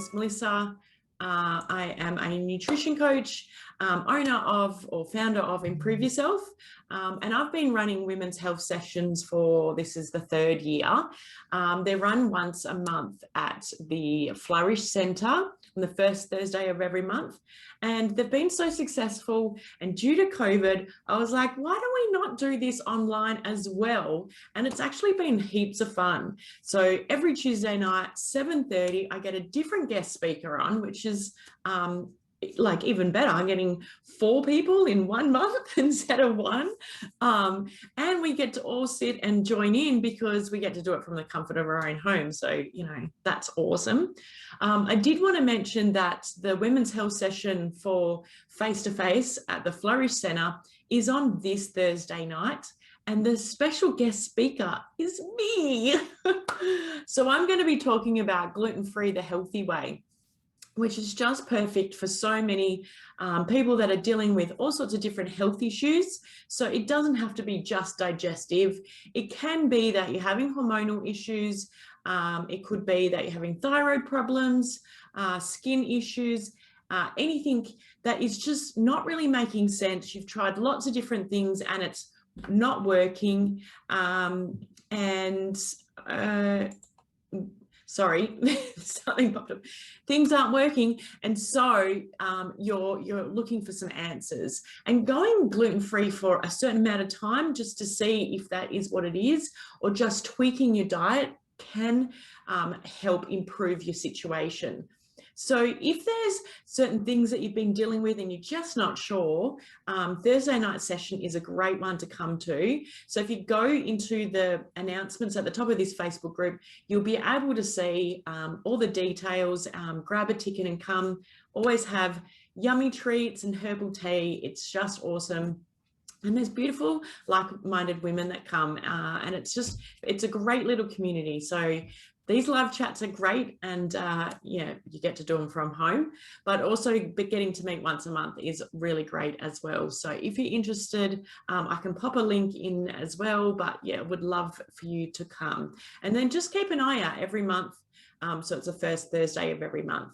is Melissa. I am a nutrition coach, owner of or founder of Improve Yourself. And I've been running women's health sessions for, this is the 3rd year. They're run once a month at the Flourish Centre on the first Thursday of every month. And they've been so successful. And due to COVID, I was like, why do we not do this online as well? And it's actually been heaps of fun. So every Tuesday night, 7:30, I get a different guest speaker on, which is like even better. I'm getting 4 people in 1 month instead of 1. And we get to all sit and join in because we get to do it from the comfort of our own home. So, you know, that's awesome. I did want to mention that the women's health session for face-to-face at the Flourish Centre is on this Thursday night. And the special guest speaker is me. So I'm going to be talking about gluten-free the healthy way, which is just perfect for so many people that are dealing with all sorts of different health issues. So it doesn't have to be just digestive. It can be that you're having hormonal issues. It could be that you're having thyroid problems, skin issues, anything that is just not really making sense. You've tried lots of different things and it's not working. Sorry, something popped up. Things aren't working, and so you're looking for some answers. And going gluten-free for a certain amount of time, just to see if that is what it is, or just tweaking your diet can help improve your situation. So if there's certain things that you've been dealing with and you're just not sure, Thursday night session is a great one to come to. So if you go into the announcements at the top of this Facebook group, you'll be able to see all the details, grab a ticket and come. Always have yummy treats and herbal tea. It's just awesome. And there's beautiful like-minded women that come and it's a great little community. So these live chats are great, and yeah, you get to do them from home, but also getting to meet once a month is really great as well. So if you're interested, I can pop a link in as well, but yeah, would love for you to come. And then just keep an eye out every month. So it's the first Thursday of every month.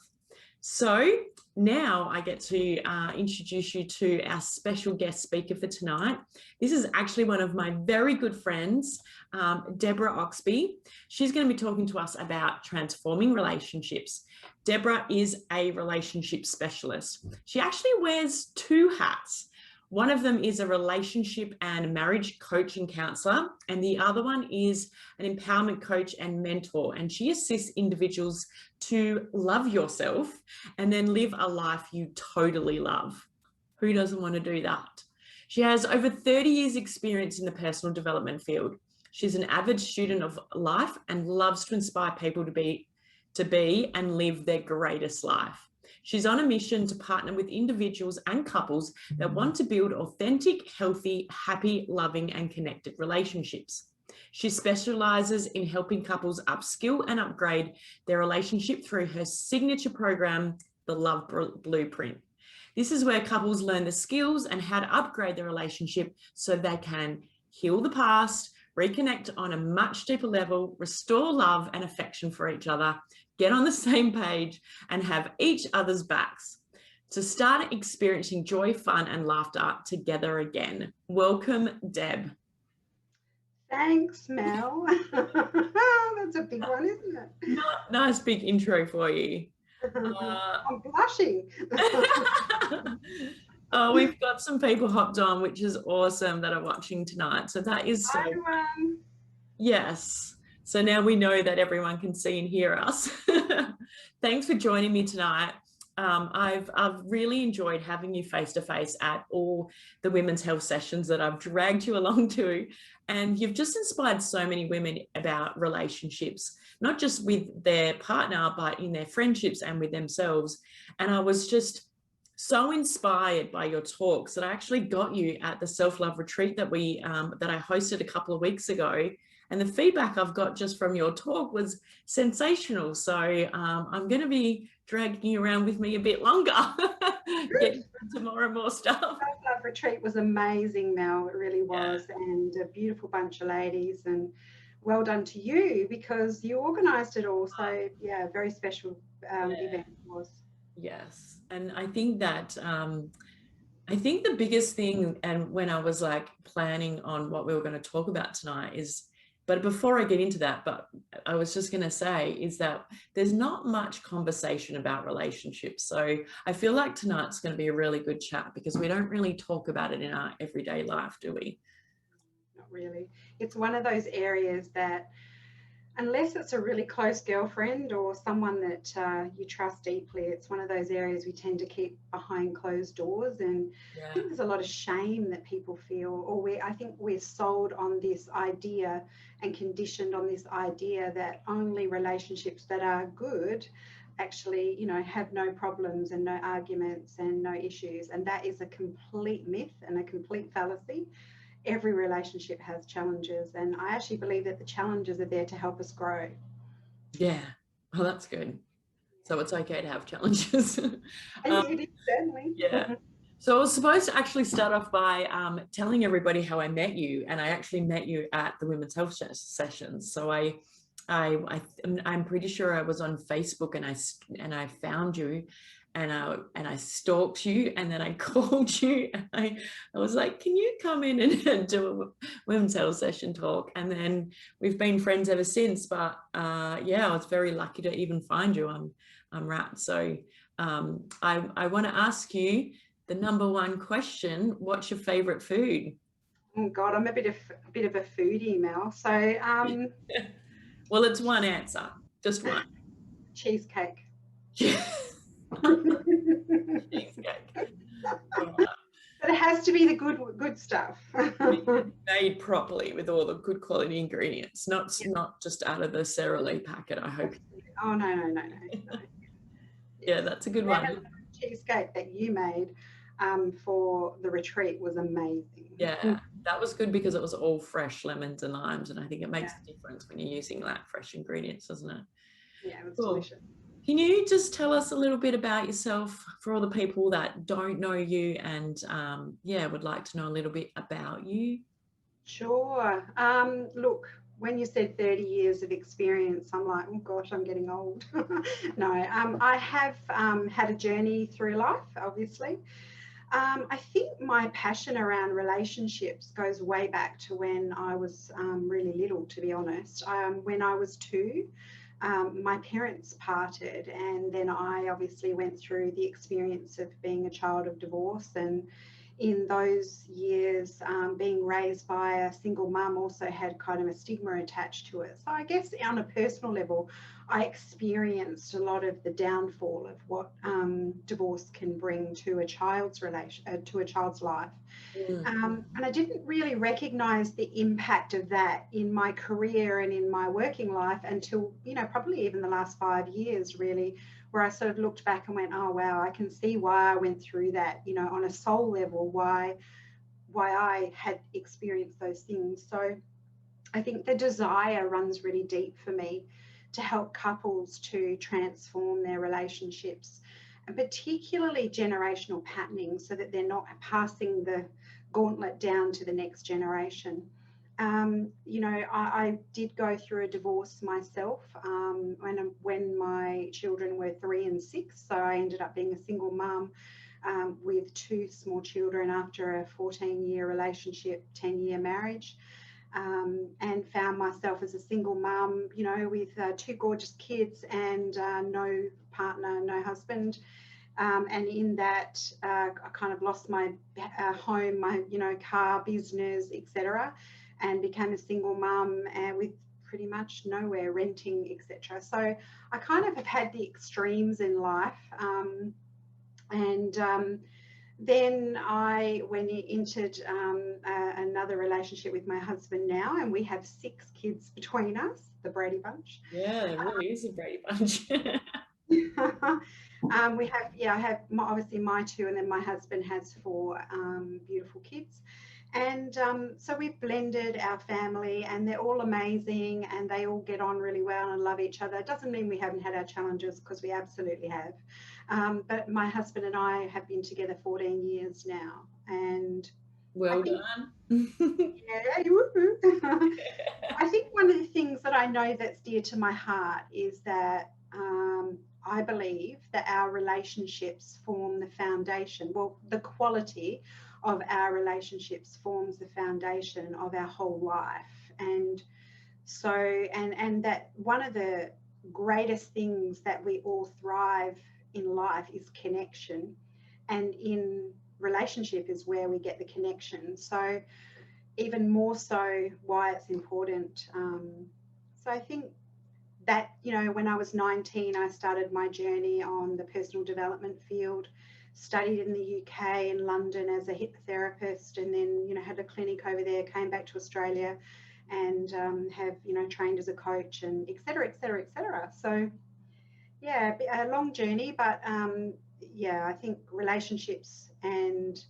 So now I get to introduce you to our special guest speaker for tonight. This is actually one of my very good friends, Debbrah Oxby. She's going to be talking to us about transforming relationships. Debbrah is a relationship specialist. She actually wears 2 hats. One of them is a relationship and marriage coach and counsellor, and the other one is an empowerment coach and mentor. And she assists individuals to love yourself and then live a life you totally love. Who doesn't want to do that? She has over 30 years experience in the personal development field. She's an avid student of life and loves to inspire people to be and live their greatest life. She's on a mission to partner with individuals and couples that want to build authentic, healthy, happy, loving, and connected relationships. She specializes in helping couples upskill and upgrade their relationship through her signature program, the Love Blueprint. This is where couples learn the skills and how to upgrade their relationship so they can heal the past, reconnect on a much deeper level, restore love and affection for each other, get on the same page, and have each other's backs to start experiencing joy, fun, and laughter together again. Welcome, Deb. Thanks, Mel. That's a big one, isn't it? Nice big intro for you. I'm blushing. Oh, we've got some people hopped on, which is awesome, that are watching tonight. So that is so. Hi, everyone. Yes. So now we know that everyone can see and hear us. Thanks for joining me tonight. I've really enjoyed having you face to face at all the women's health sessions that I've dragged you along to. And you've just inspired so many women about relationships, not just with their partner, but in their friendships and with themselves. And I was just so inspired by your talks that I actually got you at the self-love retreat that I hosted a couple of weeks ago. And the feedback I've got just from your talk was sensational. So I'm going to be dragging you around with me a bit longer, get into more and more stuff. Self-love retreat was amazing, Mel. It really was. Yeah. And a beautiful bunch of ladies. And well done to you, because you organised it all. So yeah, very special event it was. Yes, and I think that I think the biggest thing, and when I was like planning on what we were going to talk about tonight is, but before I get into that, but I was just going to say is that there's not much conversation about relationships. So I feel like tonight's going to be a really good chat because we don't really talk about it in our everyday life, do we? Not really. It's one of those areas that, unless it's a really close girlfriend or someone that you trust deeply, it's one of those areas we tend to keep behind closed doors. And I think there's a lot of shame that people feel, or I think we're sold on this idea and conditioned on this idea that only relationships that are good actually, you know, have no problems and no arguments and no issues. And that is a complete myth and a complete fallacy. Every relationship has challenges, and I actually believe that the challenges are there to help us grow. Yeah. Oh, that's good. So it's okay to have challenges. It is, certainly. Yeah. So I was supposed to actually start off by telling everybody how I met you, and I actually met you at the Women's Health Sessions. So I'm pretty sure I was on Facebook, and I found you, and I stalked you, and then I called you, and I was like, can you come in and do a Women's Health Session talk? And then we've been friends ever since. But yeah, I was very lucky to even find you. I'm wrapped. So I want to ask you the number one question: what's your favorite food? Oh God, I'm a bit of a foodie, Mel. So well, it's one answer, just one. Cheesecake. Cheesecake. But it has to be the good stuff. Made properly with all the good quality ingredients, not just out of the Sara Lee packet, I hope. Oh no. Yeah, that's a good one. Cheesecake that you made for the retreat was amazing. Yeah, that was good because it was all fresh lemons and limes, and I think it makes a difference when you're using that fresh ingredients, doesn't it? Yeah, it was delicious. Can you just tell us a little bit about yourself for all the people that don't know you and yeah, would like to know a little bit about you? Sure. Look, when you said 30 years of experience, I'm like, oh gosh, I'm getting old. No, I have had a journey through life, obviously. I think my passion around relationships goes way back to when I was really little, to be honest. When I was 2, my parents parted, and then I obviously went through the experience of being a child of divorce. And in those years, being raised by a single mum also had kind of a stigma attached to it. So I guess on a personal level, I experienced a lot of the downfall of what divorce can bring to a child's life. And I didn't really recognise the impact of that in my career and in my working life until, you know, probably even the last 5 years, really, where I sort of looked back and went, oh, wow, I can see why I went through that, you know, on a soul level, why I had experienced those things. So I think the desire runs really deep for me to help couples to transform their relationships, and particularly generational patterning, so that they're not passing the gauntlet down to the next generation. You know, I did go through a divorce myself when my children were 3 and 6. So I ended up being a single mum with 2 small children after a 14-year relationship, 10-year marriage. And found myself as a single mum, you know, with 2 gorgeous kids and no partner, no husband. And in that, I kind of lost my home, my, you know, car, business, etc., and became a single mum with pretty much nowhere, renting, etc. So I kind of have had the extremes in life. Then I went into another relationship with my husband now, and we have 6 kids between us, the Brady Bunch. Yeah, it really is a Brady Bunch. I have obviously my 2, and then my husband has 4 beautiful kids. And so we've blended our family, and they're all amazing, and they all get on really well and love each other. It doesn't mean we haven't had our challenges, because we absolutely have. But my husband and I have been together 14 years now, and I Well think, done. yeah, woohoo. I think one of the things that I know that's dear to my heart is that I believe that our relationships form the foundation. Well, the quality of our relationships forms the foundation of our whole life. And so, and that one of the greatest things that we all thrive in life is connection. And in relationship is where we get the connection. So, even more so why it's important. So I think that, when I was 19, I started my journey on the personal development field, studied in the UK in London as a hypnotherapist, and then, had a clinic over there, came back to Australia and have, trained as a coach and et cetera, et cetera, et cetera. So yeah, a long journey, but yeah, I think relationships and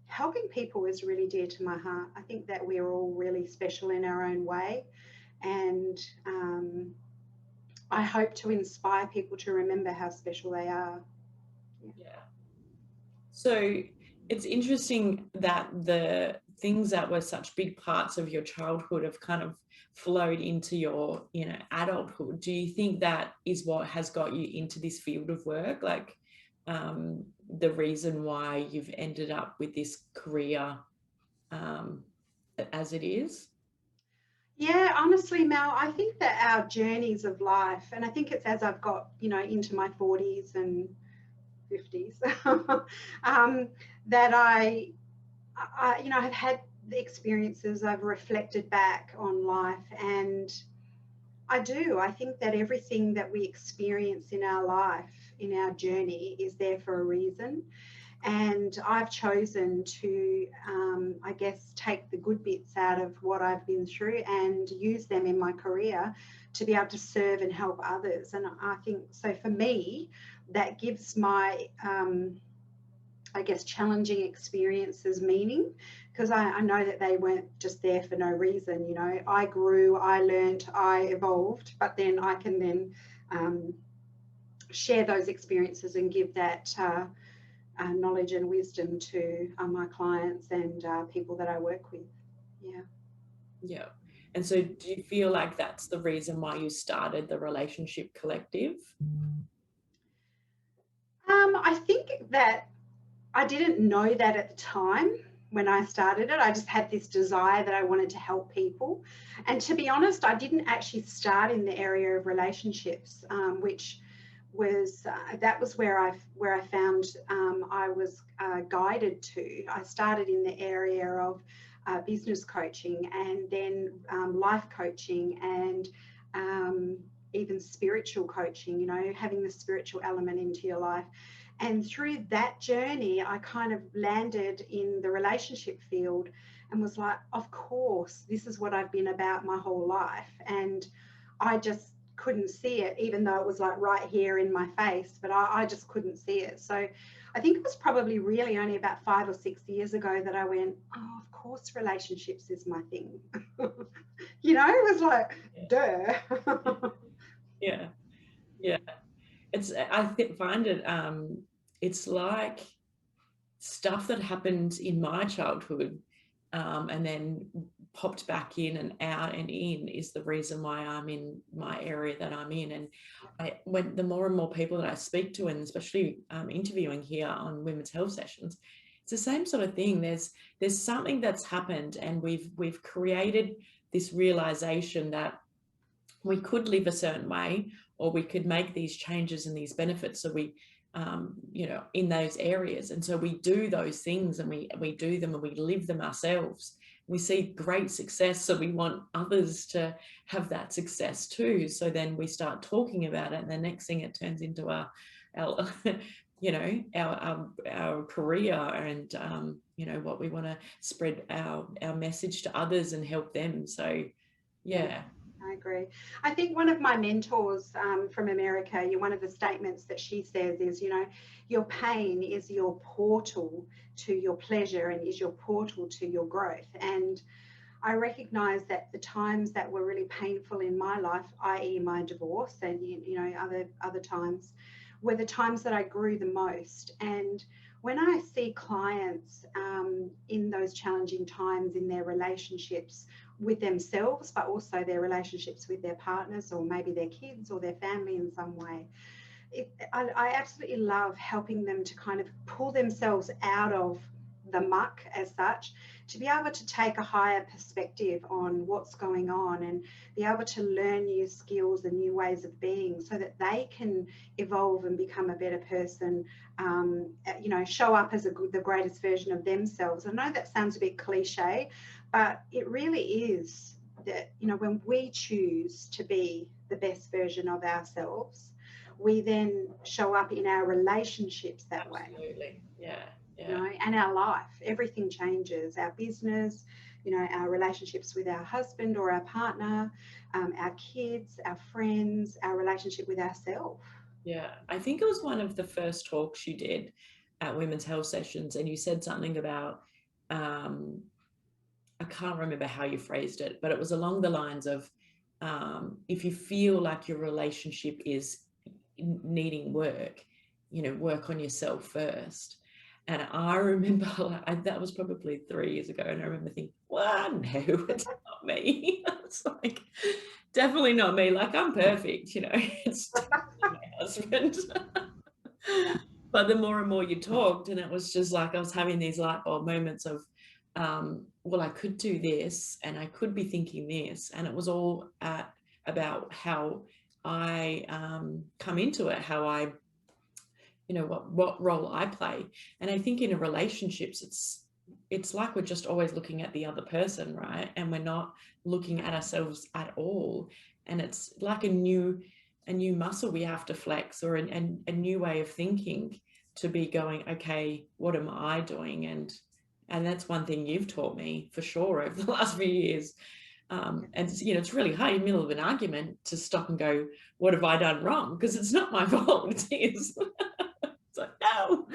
helping people is really dear to my heart. I think that we're all really special in our own way, and I hope to inspire people to remember how special they are. Yeah. So it's interesting that the things that were such big parts of your childhood have kind of flowed into your, adulthood. Do you think that is what has got you into this field of work? Like, the reason why you've ended up with this career as it is? Yeah, honestly, Mel, I think that our journeys of life, and I think it's as I've got, into my 40s and 50s, that I have had the experiences, I've reflected back on life, and I think that everything that we experience in our life, in our journey, is there for a reason. And I've chosen to, I guess, take the good bits out of what I've been through and use them in my career to be able to serve and help others. And I think, so for me, that gives my, I guess, challenging experiences meaning, because I know that they weren't just there for no reason. I grew, I learned, I evolved, but then I can then share those experiences and give that knowledge and wisdom to my clients and people that I work with. Yeah. Yeah. And so do you feel like that's the reason why you started the Relationship Collective? I think that I didn't know that at the time when I started it. I just had this desire that I wanted to help people. And to be honest, I didn't actually start in the area of relationships, which was that was where I found I was guided to. I started in the area of business coaching, and then life coaching, and even spiritual coaching, having the spiritual element into your life. And through that journey, I kind of landed in the relationship field and was like, of course, this is what I've been about my whole life. And I just couldn't see it, even though it was like right here in my face, but I just couldn't see it. So I think it was probably really only about 5 or 6 years ago that I went, oh, of course, relationships is my thing. It was like, duh. Yeah. Yeah. Find it, it's like stuff that happened in my childhood, and then popped back in and out and in is the reason why I'm in my area that I'm in. And when the more and more people that I speak to, and especially interviewing here on women's health sessions, it's the same sort of thing. There's something that's happened, and we've created this realization that we could live a certain way, or we could make these changes and these benefits. So we, in those areas. And so we do those things, and we do them, and we live them ourselves. We see great success. So we want others to have that success too. So then we start talking about it. And the next thing, it turns into our our career, and, what we want to spread our message to others and help them. So, yeah. I agree. I think one of my mentors from America, one of the statements that she says is, your pain is your portal to your pleasure, and is your portal to your growth. And I recognize that the times that were really painful in my life, i.e. my divorce, and other times, were the times that I grew the most. And when I see clients in those challenging times in their relationships with themselves, but also their relationships with their partners or maybe their kids or their family in some way, I absolutely love helping them to kind of pull themselves out of the muck as such, to be able to take a higher perspective on what's going on and be able to learn new skills and new ways of being so that they can evolve and become a better person, you know, show up as the greatest version of themselves. I know that sounds a bit cliche, but it really is that, you know, when we choose to be the best version of ourselves, we then show up in our relationships that way. Absolutely. Yeah. You know, and our life, everything changes. Our business, you know, our relationships with our husband or our partner, our kids, our friends, our relationship with ourselves. Yeah, I think it was one of the first talks you did at Women's Health Sessions, and you said something about, I can't remember how you phrased it, but it was along the lines of, if you feel like your relationship is needing work, you know, work on yourself first. And I remember that was probably 3 years ago, and I remember thinking, well, no, it's not me. It's like, definitely not me. Like, I'm perfect, you know, it's my husband. But the more and more you talked, and it was just like I was having these light bulb moments of, well, I could do this and I could be thinking this. And it was all about how I come into it, how I, you know, what role I play. And I think in relationships, it's like we're just always looking at the other person, right? And we're not looking at ourselves at all. And it's like a new muscle we have to flex, or a new way of thinking, to be going, okay, what am I doing? And that's one thing you've taught me for sure over the last few years. And you know, it's really hard in the middle of an argument to stop and go, what have I done wrong? Because it's not my fault, it is. It's like, no.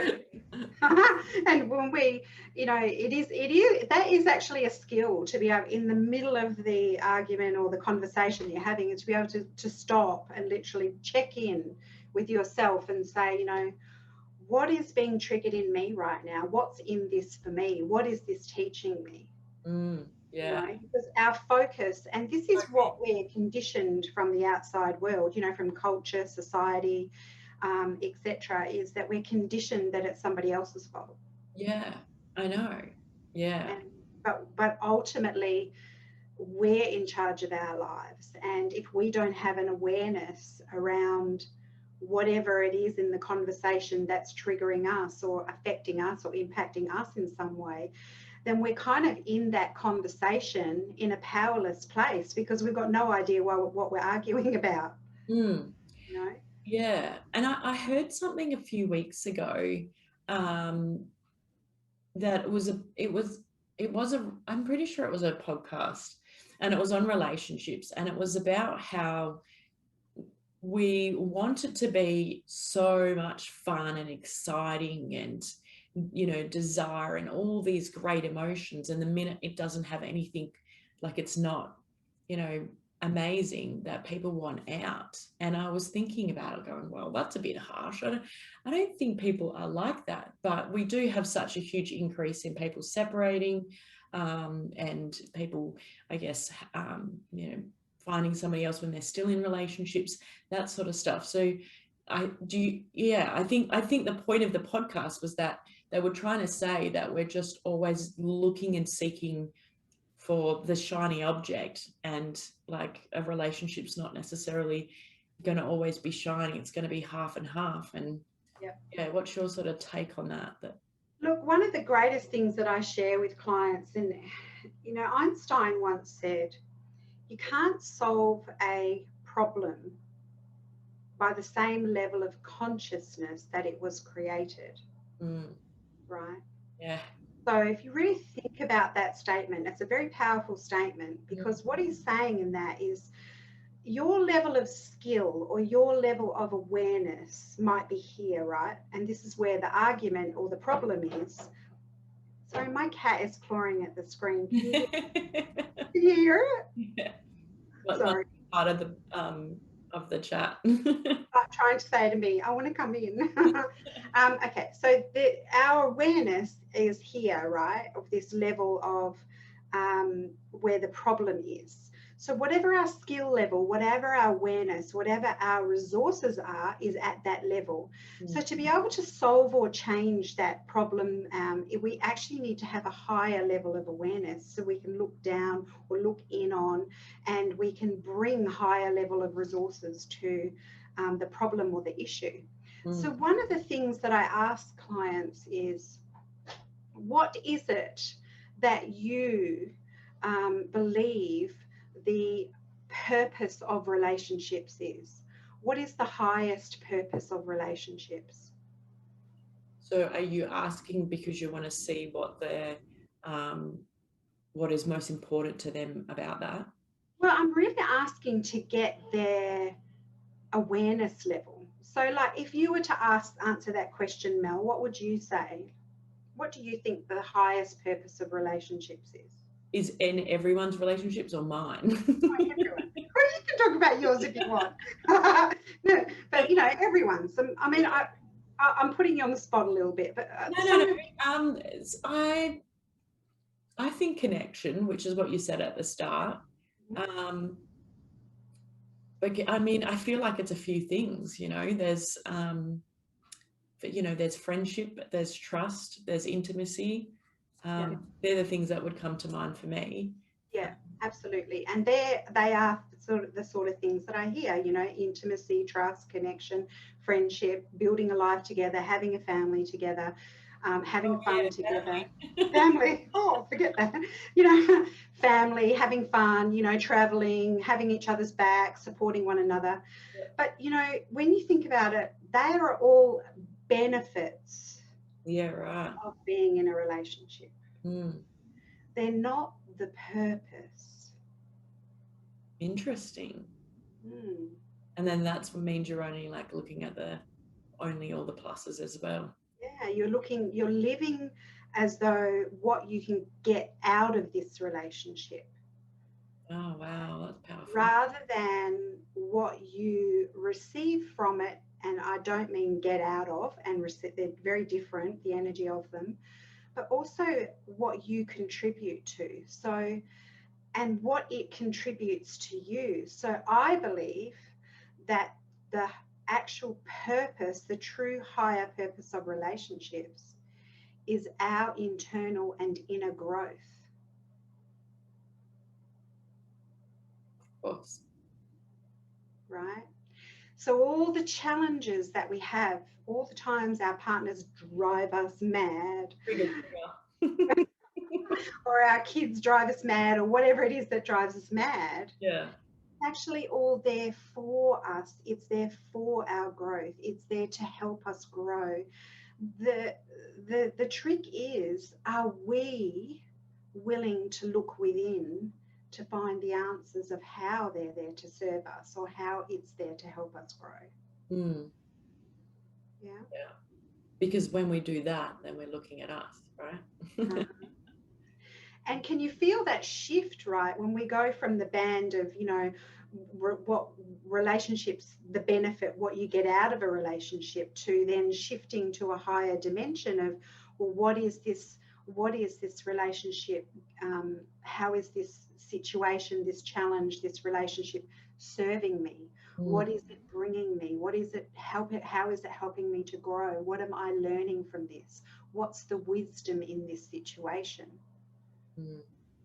And when we, you know, that is actually a skill, to be able, in the middle of the argument or the conversation you're having, is to be able to stop and literally check in with yourself and say, you know, what is being triggered in me right now? What's in this for me? What is this teaching me? Yeah. You know, because our focus, and this is what we're conditioned from the outside world, you know, from culture, society, etc., is that we're conditioned that it's somebody else's fault. Yeah, I know. Yeah. But ultimately, we're in charge of our lives, and if we don't have an awareness around whatever it is in the conversation that's triggering us or affecting us or impacting us in some way, then we're kind of in that conversation in a powerless place, because we've got no idea what we're arguing about. You know? Yeah, and I heard something a few weeks ago, that I'm pretty sure it was a podcast, and it was on relationships, and it was about how we want it to be so much fun and exciting and, you know, desire and all these great emotions, and the minute it doesn't have anything, like it's not, you know, amazing, that people want out. And I was thinking about it going, well, that's a bit harsh. I don't think people are like that, but we do have such a huge increase in people separating, and people, I guess, you know, finding somebody else when they're still in relationships, that sort of stuff. So I think the point of the podcast was that they were trying to say that we're just always looking and seeking for the shiny object, and like a relationship's not necessarily going to always be shiny. It's going to be half and half. And yeah, what's your sort of take on that? Look, one of the greatest things that I share with clients, and, you know, Einstein once said, you can't solve a problem by the same level of consciousness that it was created. Right? Yeah. So if you really think about that statement, it's a very powerful statement, because what he's saying in that is your level of skill or your level of awareness might be here, right? And this is where the argument or the problem is. Sorry, my cat is clawing at the screen. Can you hear it? Yeah. Sorry. Part of the of the chat. Trying to say to me, I want to come in. Okay, so our awareness is here, right, of this level of where the problem is. So whatever our skill level, whatever our awareness, whatever our resources are, is at that level. So to be able to solve or change that problem, we actually need to have a higher level of awareness, so we can look down or look in on, and we can bring higher level of resources to the problem or the issue. So one of the things that I ask clients is, what is it that you believe the purpose of relationships is? What is the highest purpose of relationships? So are you asking because you want to see what their what is most important to them about that? Well, I'm really asking to get their awareness level. So like, if you were to answer that question, Mel, what would you say? What do you think the highest purpose of relationships is? Is in everyone's relationships or mine? Everyone. Well, you can talk about yours if you want. No, but you know, everyone's. I mean, I'm putting you on the spot a little bit, but no. I think connection, which is what you said at the start. But I mean, I feel like it's a few things. You know, there's there's friendship, there's trust, there's intimacy. They're the things that would come to mind for me. Yeah, absolutely. And they are the sort of things that I hear, you know, intimacy, trust, connection, friendship, building a life together, having a family together, having fun together. Family. Oh, forget that. You know, family, having fun, you know, traveling, having each other's back, supporting one another. But, you know, when you think about it, they are all benefits of being in a relationship. They're not the purpose. Interesting. And then that's what means you're only like looking at only all the pluses as well. Yeah, you're living as though what you can get out of this relationship. Oh, wow, that's powerful. Rather than what you receive from it, and I don't mean get out of and receive, they're very different, the energy of them, but also what you contribute to. So, and what it contributes to you. So I believe that the actual purpose, the true higher purpose of relationships, is our internal and inner growth. Of course. Right? So all the challenges that we have, all the times our partners drive us mad, or our kids drive us mad, or whatever it is that drives us mad, actually all there for us. It's there for our growth. It's there to help us grow. The trick is, are we willing to look within to find the answers of how they're there to serve us, or how it's there to help us grow? Yeah. Because when we do that, then we're looking at us, right? And can you feel that shift, right? When we go from the band of, you know, what relationships, the benefit, what you get out of a relationship, to then shifting to a higher dimension of, well, what is this relationship? How is this situation, this challenge, this relationship serving me? What is it bringing me? How is it helping me to grow? What am I learning from this? What's the wisdom in this situation?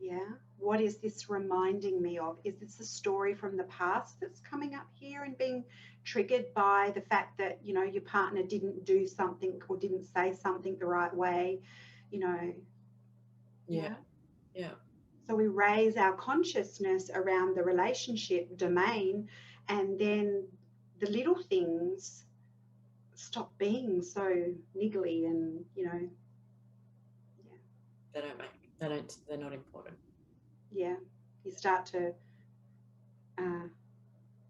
Yeah. What is this reminding me of? Is this a story from the past that's coming up here and being triggered by the fact that, you know, your partner didn't do something or didn't say something the right way, you know? Yeah. So we raise our consciousness around the relationship domain, and then the little things stop being so niggly and, you know, they're not important. Yeah. You start to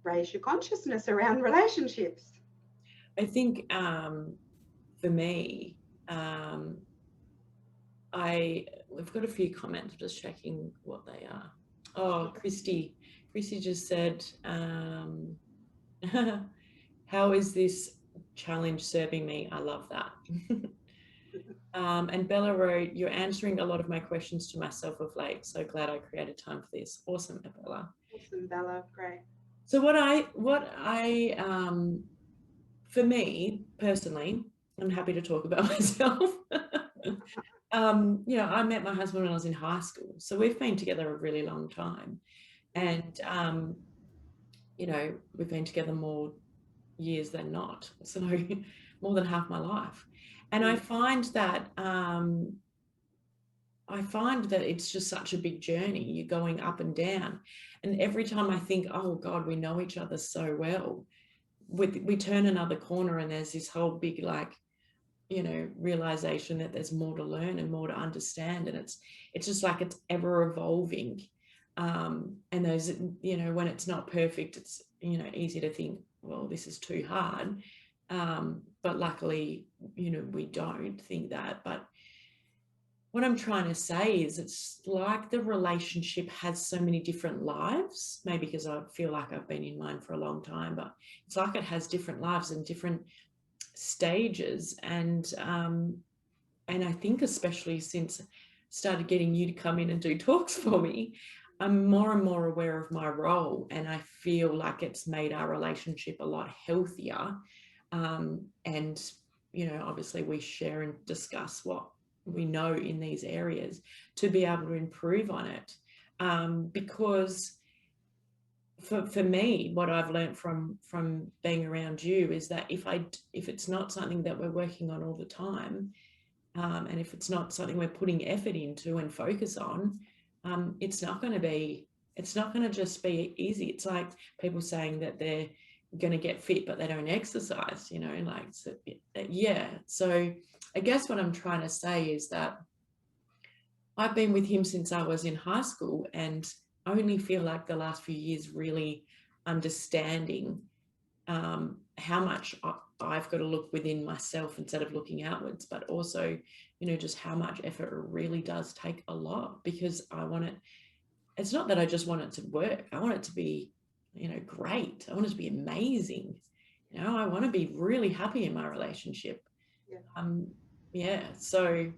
raise your consciousness around relationships. I think for me, we've got a few comments, just checking what they are. Oh, Christy just said, How is this challenge serving me? I love that. And Bella wrote, you're answering a lot of my questions to myself of late. So glad I created time for this. Awesome, Bella. Awesome, Bella. Great. So for me personally, I'm happy to talk about myself. You know, I met my husband when I was in high school. So we've been together a really long time. And, you know, we've been together more years than not. So more than half my life. And I find that it's just such a big journey. You're going up and down. And every time I think, oh God, we know each other so well, we turn another corner and there's this whole big, like, you know, realization that there's more to learn and more to understand. And it's just like it's ever evolving. And those, you know, when it's not perfect, it's, you know, easy to think, well, this is too hard. But luckily, you know, we don't think that. But what I'm trying to say is it's like the relationship has so many different lives, maybe because I feel like I've been in mine for a long time, but it's like it has different lives and different stages. And I think especially since I started getting you to come in and do talks for me, I'm more and more aware of my role, and I feel like it's made our relationship a lot healthier. And, you know, obviously we share and discuss what we know in these areas to be able to improve on it. Because for me, what I've learned from being around you is that if it's not something that we're working on all the time, and if it's not something we're putting effort into and focus on, it's not going to just be easy. It's like people saying that they're going to get fit, but they don't exercise, you know, like, so, yeah. So I guess what I'm trying to say is that I've been with him since I was in high school, and I only feel like the last few years really understanding how much I've got to look within myself instead of looking outwards, but also, you know, just how much effort it really does take a lot, because I want it. It's not that I just want it to work. I want it to be, you know, great. I want it to be amazing. You know, I want to be really happy in my relationship. Yeah. So,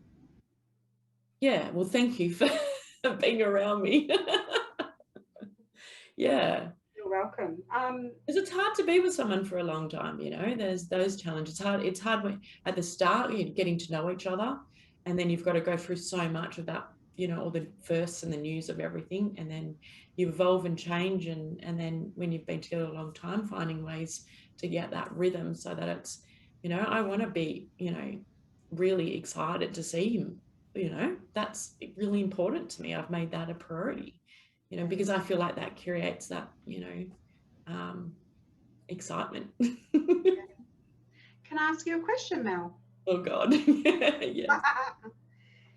yeah. Well, thank you for being around me. Yeah. You're welcome. Because it's hard to be with someone for a long time, you know. There's those challenges. It's hard when at the start you're getting to know each other, and then you've got to go through so much of that, you know, all the firsts and the news of everything, and then you evolve and change, and then when you've been together a long time, finding ways to get that rhythm so that it's, you know, I want to be, you know, really excited to see him. You know, that's really important to me. I've made that a priority, you know, because I feel like that creates that, you know, excitement. Can I ask you a question, Mel? Oh God. Yes.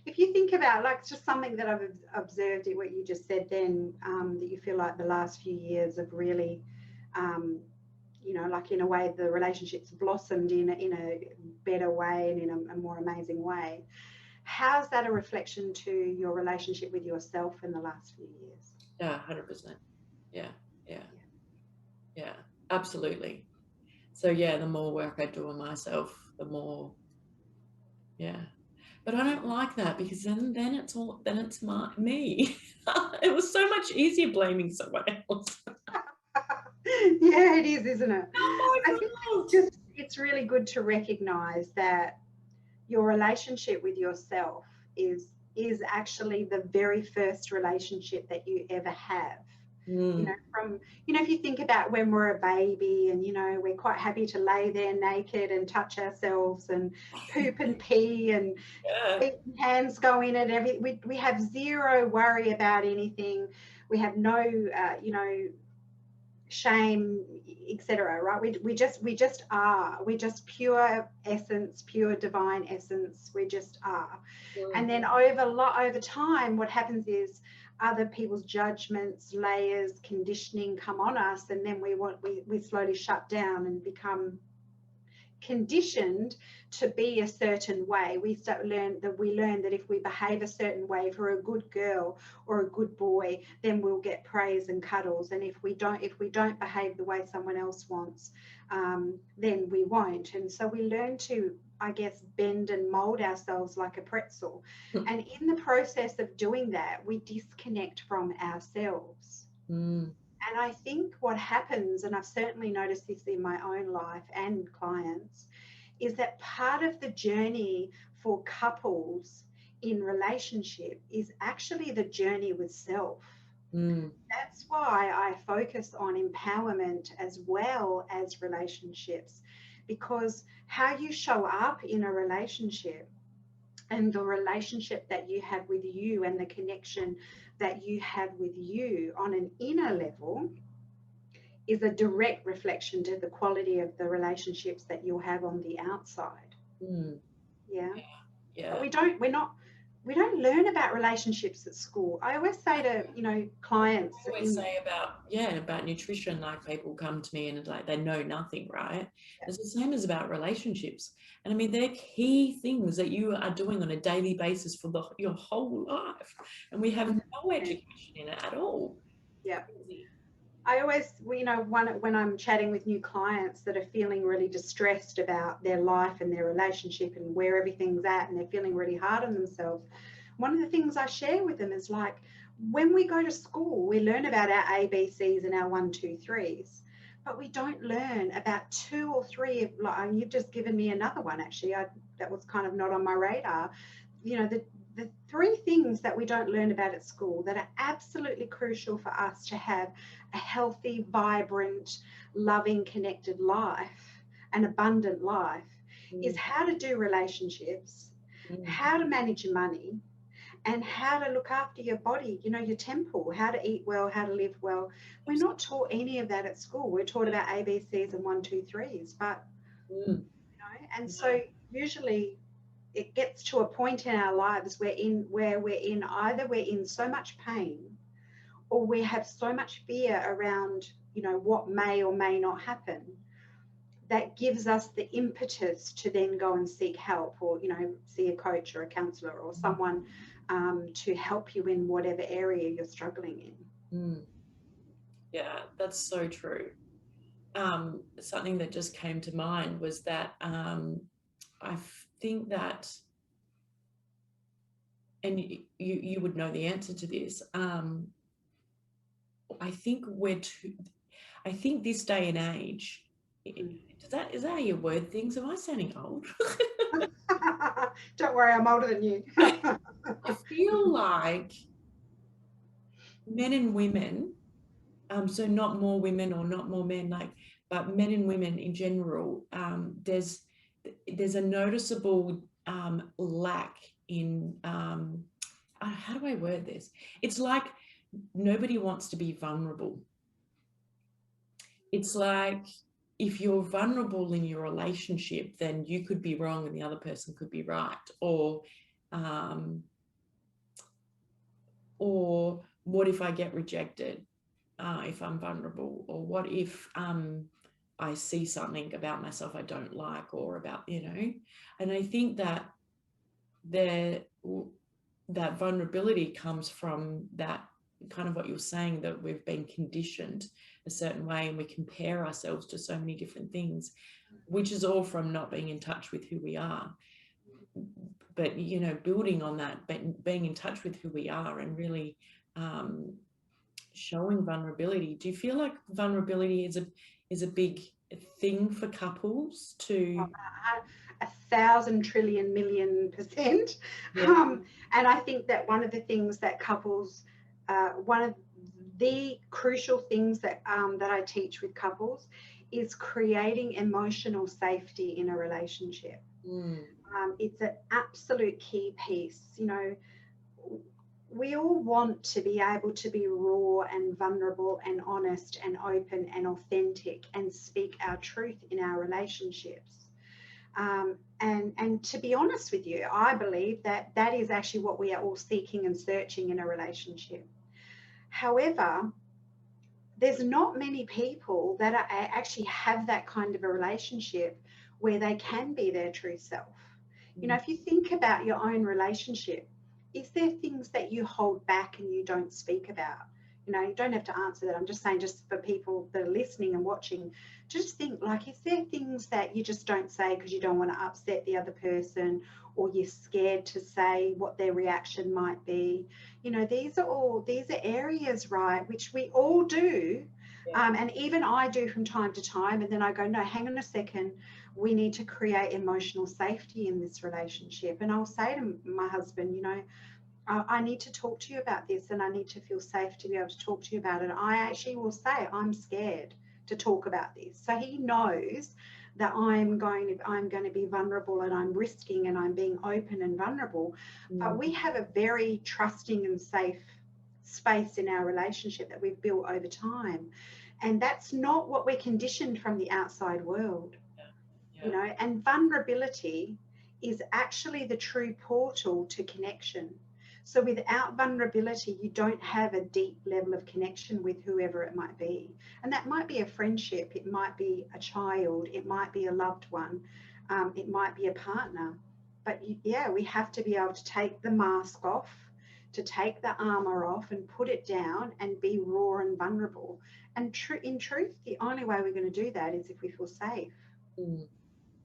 If you think about, like, just something that I've observed in what you just said then, that you feel like the last few years have really, you know, like in a way the relationship's blossomed in a better way and in a more amazing way. How's that a reflection to your relationship with yourself in the last few years? Yeah, 100%. Yeah, absolutely. So yeah, the more work I do on myself, the more, yeah. But I don't like that, because then it's me. It was so much easier blaming someone else. Yeah, it is, isn't it? Oh my I think it's really good to recognize that your relationship with yourself is actually the very first relationship that you ever have. You know, from, you know, if you think about when we're a baby and, you know, we're quite happy to lay there naked and touch ourselves and poop and pee and hands go in and we have zero worry about anything. We have no, you know, shame, etc. Right? We just are. We're just pure essence, pure divine essence. We just are. And then over time, what happens is other people's judgments, layers, conditioning come on us, and then we slowly shut down and become conditioned to be a certain way. We learn that if we behave a certain way for a good girl or a good boy, then we'll get praise and cuddles. And if we don't behave the way someone else wants, then we won't. And so we learn to, I guess, bend and mold ourselves like a pretzel. And in the process of doing that, we disconnect from ourselves. And I think what happens, and I've certainly noticed this in my own life and clients, is that part of the journey for couples in relationship is actually the journey with self. That's why I focus on empowerment as well as relationships, because how you show up in a relationship and the relationship that you have with you and the connection that you have with you on an inner level is a direct reflection to the quality of the relationships that you'll have on the outside. Yeah. But we don't learn about relationships at school. I always say to, clients, I always say about nutrition, like people come to me and like they know nothing, right? It's the same as about relationships. And I mean, they're key things that you are doing on a daily basis for your whole life. And we have no education in it at all. Yeah. I always, when I'm chatting with new clients that are feeling really distressed about their life and their relationship and where everything's at, and they're feeling really hard on themselves, one of the things I share with them is like, when we go to school, we learn about our ABCs and our 1, 2, 3s, but we don't learn about 2 or 3 of, like, and you've just given me another one actually, that was kind of not on my radar. The 3 things that we don't learn about at school that are absolutely crucial for us to have a healthy, vibrant, loving, connected life, an abundant life, is how to do relationships, how to manage your money, and how to look after your body, your temple, how to eat well, how to live well. We're not taught any of that at school. We're taught about ABCs and 1, 2, 3s, but, and so usually it gets to a point in our lives where we're in so much pain, or we have so much fear around, what may or may not happen, that gives us the impetus to then go and seek help, or, see a coach or a counsellor or someone to help you in whatever area you're struggling in. Yeah, that's so true. Something that just came to mind was that I think that, and you would know the answer to this, I think this day and age, is that how you word things? Am I sounding old? Don't worry, I'm older than you. I feel like men and women, so not more women or not more men, but men and women in general, there's a noticeable lack in, how do I word this? It's like nobody wants to be vulnerable. It's like if you're vulnerable in your relationship, then you could be wrong and the other person could be right. Or what if I get rejected if I'm vulnerable? Or what if I see something about myself I don't like, or about, and I think that that vulnerability comes from that kind of what you're saying, that we've been conditioned a certain way and we compare ourselves to so many different things, which is all from not being in touch with who we are. But, building on that, being in touch with who we are and really showing vulnerability. Do you feel like vulnerability is a big thing for couples to? 1,000 trillion million %. Yeah. And I think that one of the things that couples, one of the crucial things that I teach with couples is creating emotional safety in a relationship. It's an absolute key piece. We all want to be able to be raw and vulnerable and honest and open and authentic and speak our truth in our relationships. And to be honest with you, I believe that is actually what we are all seeking and searching in a relationship. However, there's not many people that actually have that kind of a relationship where they can be their true self. You know, if you think about your own relationship, is there things that you hold back and you don't speak about? You know, you don't have to answer that. I'm just saying, just for people that are listening and watching, just think, like, is there things that you just don't say because you don't want to upset the other person, or you're scared to say what their reaction might be? You know, these are areas, right, which we all do. And even I do from time to time. And then I go, no, hang on a second. We need to create emotional safety in this relationship. And I'll say to my husband, you know, I need to talk to you about this, and I need to feel safe to be able to talk to you about it. I actually will say, I'm scared to talk about this. So he knows that I'm going to be vulnerable, and I'm risking, and I'm being open and vulnerable. But we have a very trusting and safe space in our relationship that we've built over time. And that's not what we're conditioned from the outside world. You know, and vulnerability is actually the true portal to connection. So without vulnerability, you don't have a deep level of connection with whoever it might be. And that might be a friendship, it might be a child, it might be a loved one, it might be a partner. But yeah, we have to be able to take the mask off, to take the armor off and put it down and be raw and vulnerable. And in truth, the only way we're going to do that is if we feel safe.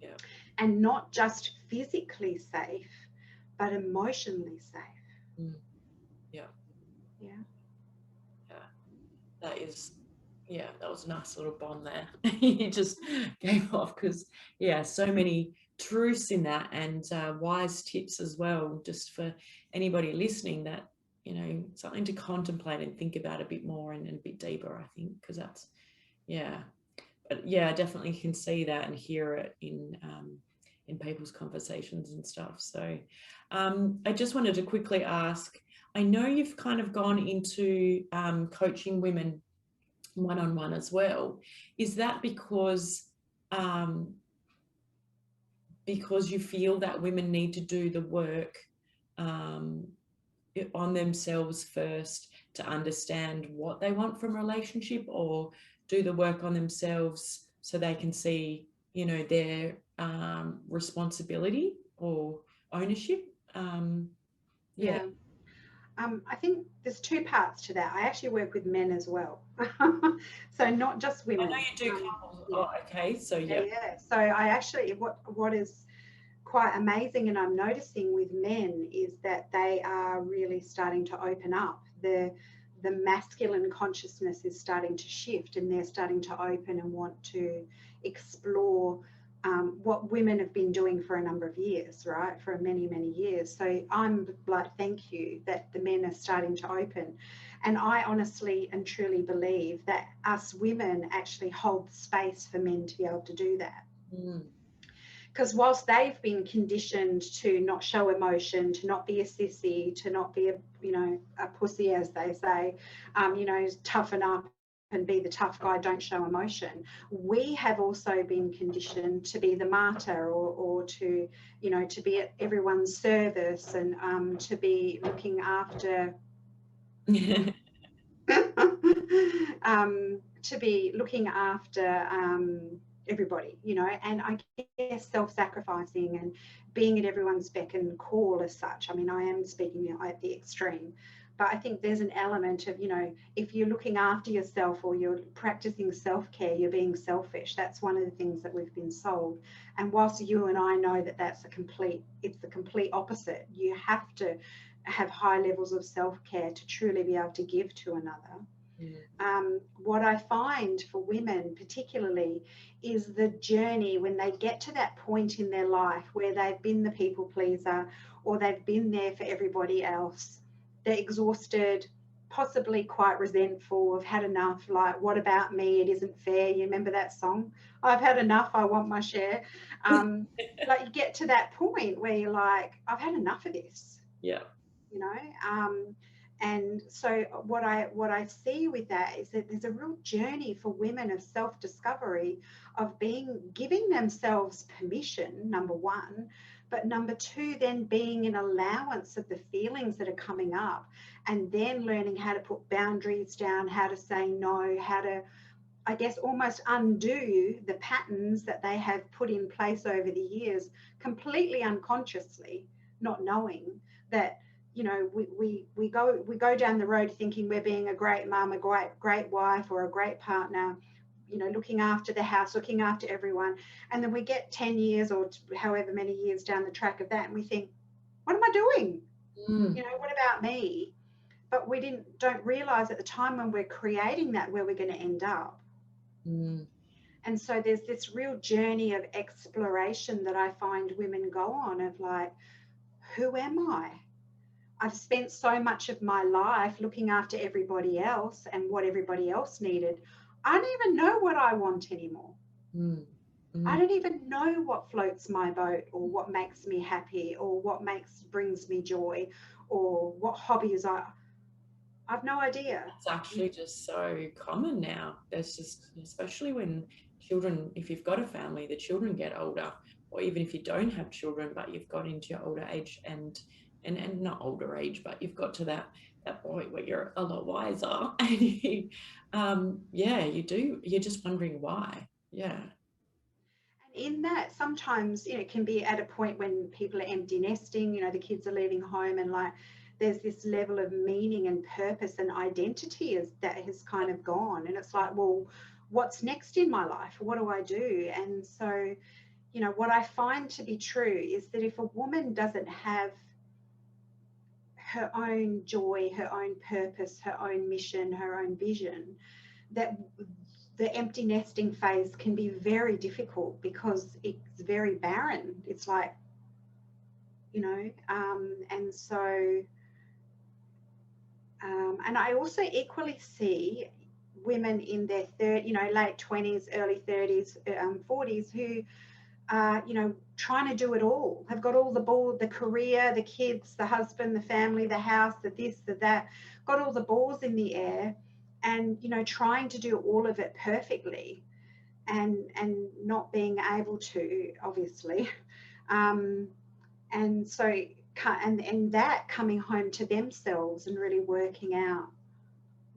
Yeah. And not just physically safe, but emotionally safe. Yeah. Yeah. Yeah. That is, yeah, that was a nice little bomb there. You just gave off, because, yeah, so many truths in that, and wise tips as well, just for anybody listening, that, you know, something to contemplate and think about a bit more and a bit deeper, I think, because that's, yeah. But yeah, I definitely can see that and hear it in people's conversations and stuff. So I just wanted to quickly ask, I know you've kind of gone into coaching women one-on-one as well. Is that because you feel that women need to do the work on themselves first to understand what they want from a relationship, or do the work on themselves so they can see, you know, their responsibility or ownership? Yeah. I think there's two parts to that. I actually work with men as well. So not just women. I know you do couples. Yeah. Oh, okay. So yeah. So I actually, what is quite amazing, and I'm noticing with men, is that they are really starting to open up. The masculine consciousness is starting to shift, and they're starting to open and want to explore what women have been doing for a number of years, right? For many, many years. So I'm like, thank you that the men are starting to open. And I honestly and truly believe that us women actually hold the space for men to be able to do that. Because whilst they've been conditioned to not show emotion, to not be a sissy, to not be a pussy, as they say, toughen up and be the tough guy, don't show emotion. We have also been conditioned to be the martyr, or to be at everyone's service, and to be looking after everybody, and I guess self-sacrificing and being at everyone's beck and call as such. I mean, I am speaking at the extreme, but I think there's an element of, if you're looking after yourself or you're practicing self-care, you're being selfish. That's one of the things that we've been sold. And whilst you and I know that it's the complete opposite. You have to have high levels of self-care to truly be able to give to another. What I find for women particularly is the journey when they get to that point in their life where they've been the people pleaser, or they've been there for everybody else. They're exhausted, possibly quite resentful, have had enough, like, what about me? It isn't fair. You remember that song? I've had enough, I want my share. Like, you get to that point where you're like, I've had enough of this. Yeah. And so what I see with that is that there's a real journey for women of self-discovery, of giving themselves permission, number one, but number two, then being an allowance of the feelings that are coming up, and then learning how to put boundaries down, how to say no, how to I guess, almost undo the patterns that they have put in place over the years, completely unconsciously, not knowing that, you know, we go down the road thinking we're being a great mum, a great wife, or a great partner, you know, looking after the house, looking after everyone. And then we get 10 years or however many years down the track of that, and we think, what am I doing? You know, what about me? But we don't realize at the time when we're creating that where we're going to end up. And so there's this real journey of exploration that I find women go on, of like, who am I? I've spent so much of my life looking after everybody else and what everybody else needed. I don't even know what I want anymore. I don't even know what floats my boat, or what makes me happy, or what brings me joy, or what hobbies I've no idea. It's actually just so common now. There's just, especially when children, if you've got a family, the children get older, or even if you don't have children, but you've got into your older age and not older age, but you've got to that point where you're a lot wiser, and you, you're just wondering why. Yeah. And in that, sometimes, you know, it can be at a point when people are empty nesting, you know, the kids are leaving home, and like, there's this level of meaning and purpose and identity that has kind of gone. And it's like, well, what's next in my life? What do I do? And so, you know, what I find to be true is that if a woman doesn't have her own joy, her own purpose, her own mission, her own vision, that the empty nesting phase can be very difficult, because it's very barren. It's like, you know, and so, and I also equally see women in their late 20s, early 30s, 40s, who are, you know, trying to do it all, have got all the career, the kids, the husband, the family, the house, the this, the that, got all the balls in the air, and, you know, trying to do all of it perfectly, and not being able to, obviously. And so, and that coming home to themselves and really working out,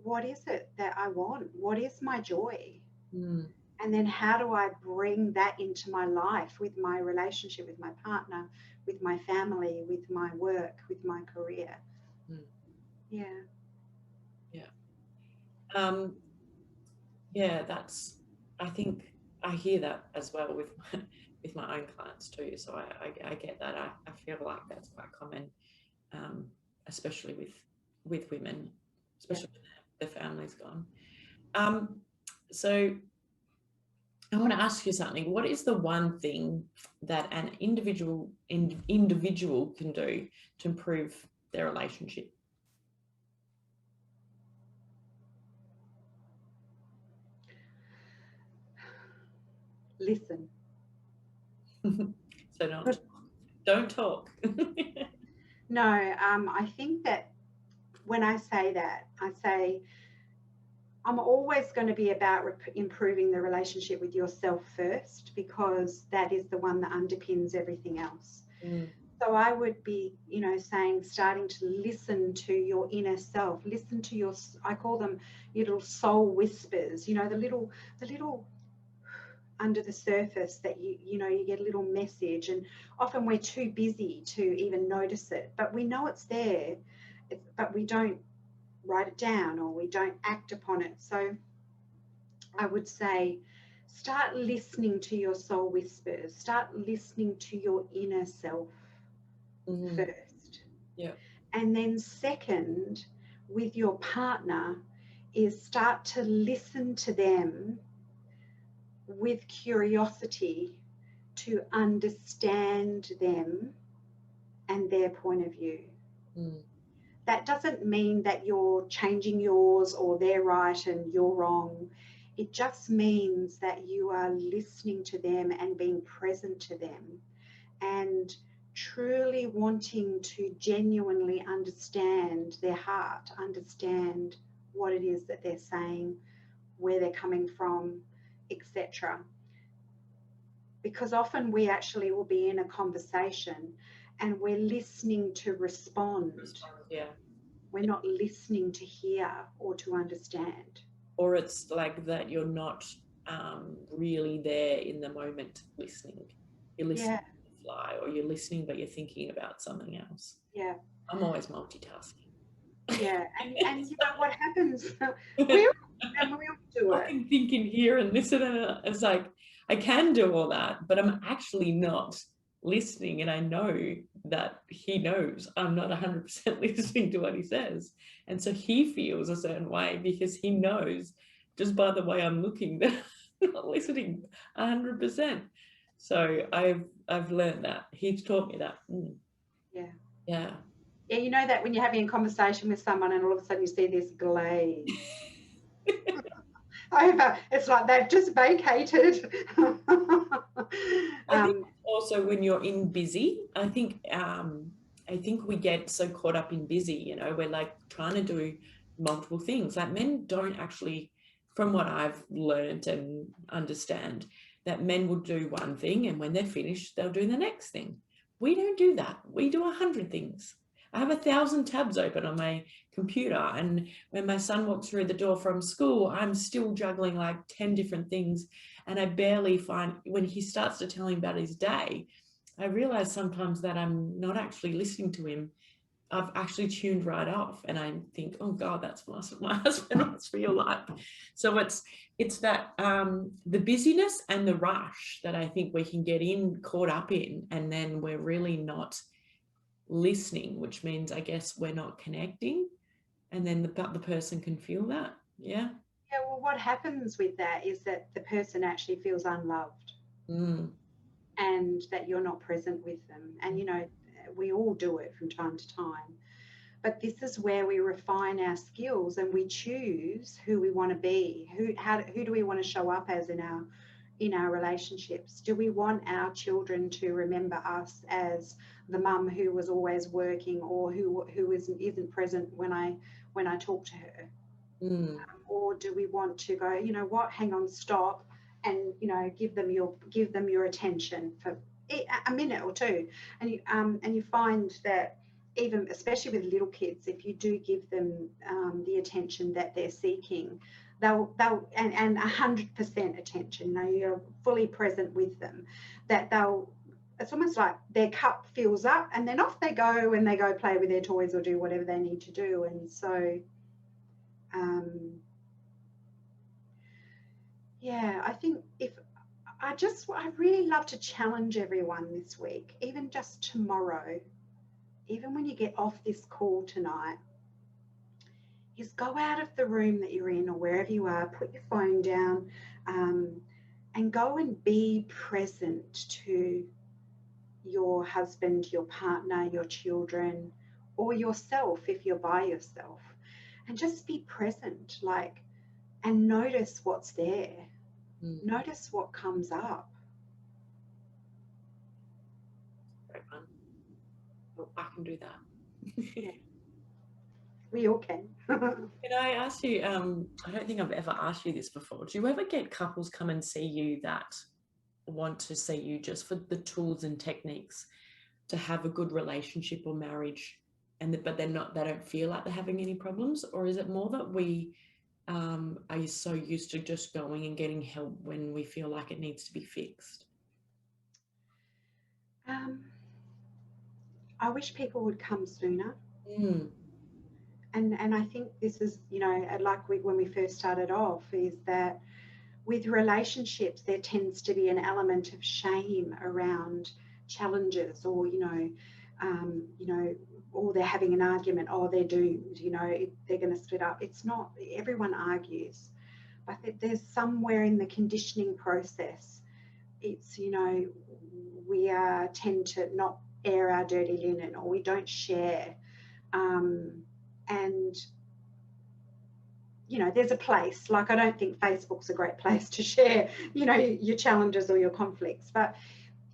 what is it that I want? What is my joy? And then how do I bring that into my life, with my relationship with my partner, with my family, with my work, with my career? Yeah. That's, I think I hear that as well with my own clients too. So I get that. I feel like that's quite common, especially with women, especially when the family's gone. So I want to ask you something. What is the one thing that an individual can do to improve their relationship? Listen. So don't talk. No, I think that when I say that, I say, I'm always going to be about improving the relationship with yourself first, because that is the one that underpins everything else. So I would be, you know, saying, starting to listen to your inner self, listen to your, I call them your little soul whispers, you know, the little under the surface that you know, you get a little message, and often we're too busy to even notice it, but we know it's there, but we don't write it down, or we don't act upon it. So I would say, start listening to your soul whispers, start listening to your inner self first. And then second, with your partner, is start to listen to them with curiosity, to understand them and their point of view. That doesn't mean that you're changing yours, or they're right and you're wrong. It just means that you are listening to them and being present to them, and truly wanting to genuinely understand their heart, understand what it is that they're saying, where they're coming from, etc. Because often we actually will be in a conversation and we're listening to respond. We're not listening to hear or to understand. or it's like that you're not really there in the moment listening. You're listening on the fly, or you're listening but you're thinking about something else. Yeah. I'm always multitasking. Yeah, and you know what happens? we all do it. I can think in here and listen, and it's like I can do all that, but I'm actually not listening, and I know that he knows I'm not 100% listening to what he says, and so he feels a certain way because he knows just by the way I'm looking that I'm not listening 100%. So I've learned that. He's taught me that. Yeah. Yeah, you know that when you're having a conversation with someone and all of a sudden you see this glaze over, it's like they've just vacated. I think also when you're in busy, I think we get so caught up in busy, you know, we're like trying to do multiple things. Like men don't actually, from what I've learned and understand, that men will do one thing and when they're finished, they'll do the next thing. We don't do that. We do 100 things. I have 1,000 tabs open on my computer, and when my son walks through the door from school, I'm still juggling like 10 different things, and I barely find, when he starts to tell him about his day, I realize sometimes that I'm not actually listening to him. I've actually tuned right off, and I think, oh God, that's what my husband must feel like. So it's that the busyness and the rush that I think we can get caught up in, and then we're really not listening, which means I guess we're not connecting, and then the person can feel that. Yeah, well, what happens with that is that the person actually feels unloved and that you're not present with them. And you know, we all do it from time to time, but this is where we refine our skills and we choose who we want to be. Who do we want to show up as in our relationships? Do we want our children to remember us as the mum who was always working, or who isn't present when I talk to her? Or do we want to go, you know what, hang on, stop, and you know, give them your attention for a minute or two, and you find that even, especially with little kids, if you do give them the attention that they're seeking, they'll and 100% attention, you know, you're fully present with them, that it's almost like their cup fills up and then off they go, and they go play with their toys or do whatever they need to do. And so yeah, I think I really love to challenge everyone this week, even just tomorrow, even when you get off this call tonight, is go out of the room that you're in or wherever you are, put your phone down, and go and be present to your husband, your partner, your children, or yourself if you're by yourself, and just be present, like, and notice what's there. Notice what comes up. Great one. Well, I can do that. We all can. Can I ask you, I don't think I've ever asked you this before, do you ever get couples come and see you that want to see you just for the tools and techniques to have a good relationship or marriage, but they don't feel like they're having any problems? Or is it more that we are so used to just going and getting help when we feel like it needs to be fixed? I wish people would come sooner. And I think this is, you know, like when we first started off, is that with relationships there tends to be an element of shame around challenges, or you know, or they're having an argument, oh, they're doomed, you know, they're going to split up. It's not, everyone argues, but there's somewhere in the conditioning process, it's, you know, we tend to not air our dirty linen, or we don't share, and you know, there's a place, like, I don't think Facebook's a great place to share, you know, your challenges or your conflicts, but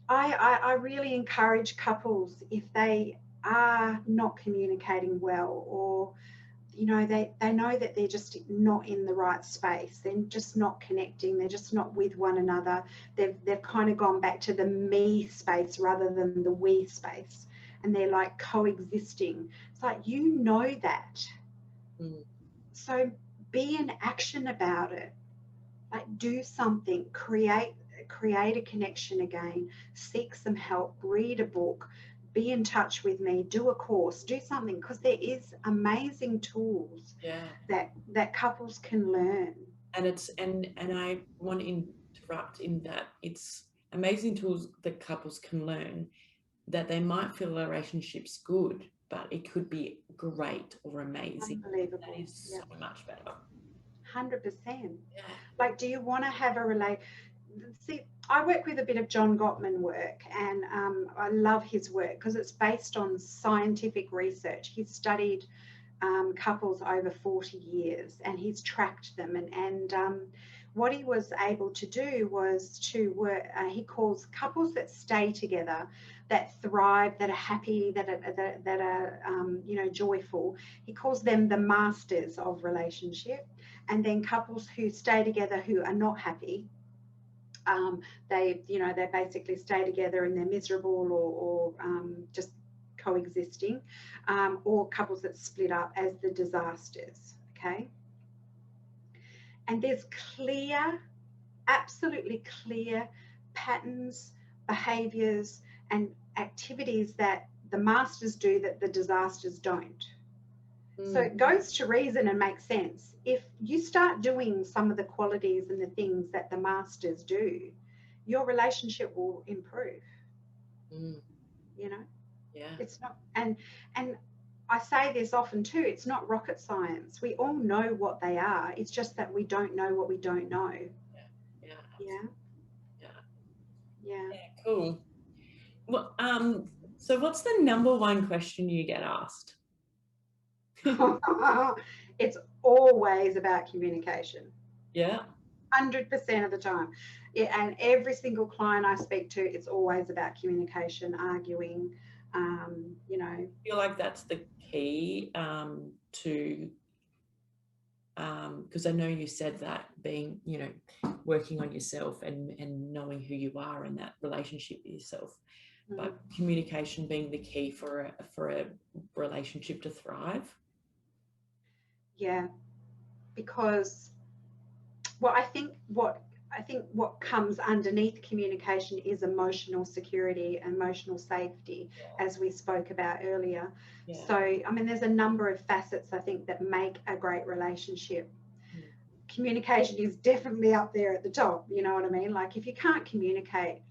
I really encourage couples, if they are not communicating well, or you know, they know that they're just not in the right space, they're just not connecting, they're just not with one another, they've kind of gone back to the me space rather than the we space, and they're like coexisting. It's like, you know that. So be in action about it. Like, do something, create a connection again, seek some help, read a book, be in touch with me, do a course, do something, because there is amazing tools that couples can learn. And I want to interrupt in that it's amazing tools that couples can learn, that they might feel the relationship's good, but it could be great or amazing. Unbelievable. That is so much better. 100%. Yeah. Like, do you want to have a relate? See, I work with a bit of John Gottman work, and I love his work because it's based on scientific research. He's studied couples over 40 years, and he's tracked them, and what he was able to do was to work, he calls couples that stay together, that thrive, that are happy, that are you know, joyful. He calls them the masters of relationship. And then couples who stay together who are not happy, they basically stay together and they're miserable or just coexisting, or couples that split up as the disasters. Okay. And there's clear, absolutely clear patterns, behaviors, and activities that the masters do that the disasters don't. So it goes to reason and makes sense. If you start doing some of the qualities and the things that the masters do, your relationship will improve. You know? Yeah. It's not, and I say this often too, it's not rocket science. We all know what they are. It's just that we don't know what we don't know. Yeah. Cool. Well, so what's the number one question you get asked? It's always about communication. Yeah. 100% of the time. Yeah, and every single client I speak to, it's always about communication, arguing, you know. I feel like that's the key to, because I know you said that being, you know, working on yourself and knowing who you are in that relationship with yourself, but communication being the key for a relationship to thrive. Yeah, because I think what comes underneath communication is emotional security, emotional safety, as we spoke about earlier. So, I mean, there's a number of facets, I think, that make a great relationship. Communication is definitely up there at the top, you know what I mean? Like, if you can't communicate,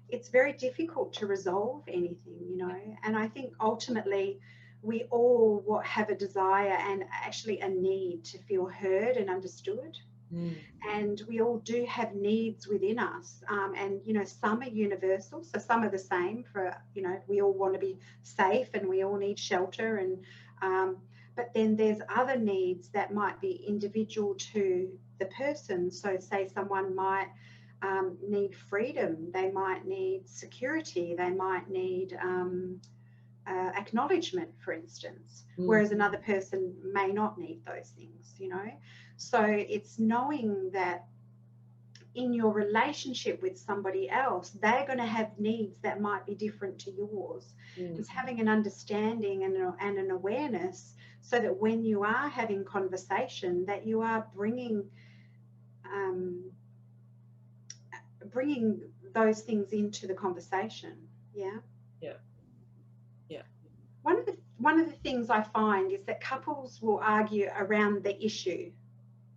it's very difficult to resolve anything, you know. And I think ultimately we all have a desire and actually a need to feel heard and understood. And we all do have needs within us, and you know, some are universal, so some are the same. For, you know, we all want to be safe and we all need shelter, and but then there's other needs that might be individual to the person. So say someone might need freedom, they might need security, they might need acknowledgement, for instance, whereas another person may not need those things, you know. So it's knowing that in your relationship with somebody else, they're going to have needs that might be different to yours. It's having an understanding and an awareness, so that when you are having conversation, that you are bringing those things into the conversation. Yeah. One of the things I find is that couples will argue around the issue.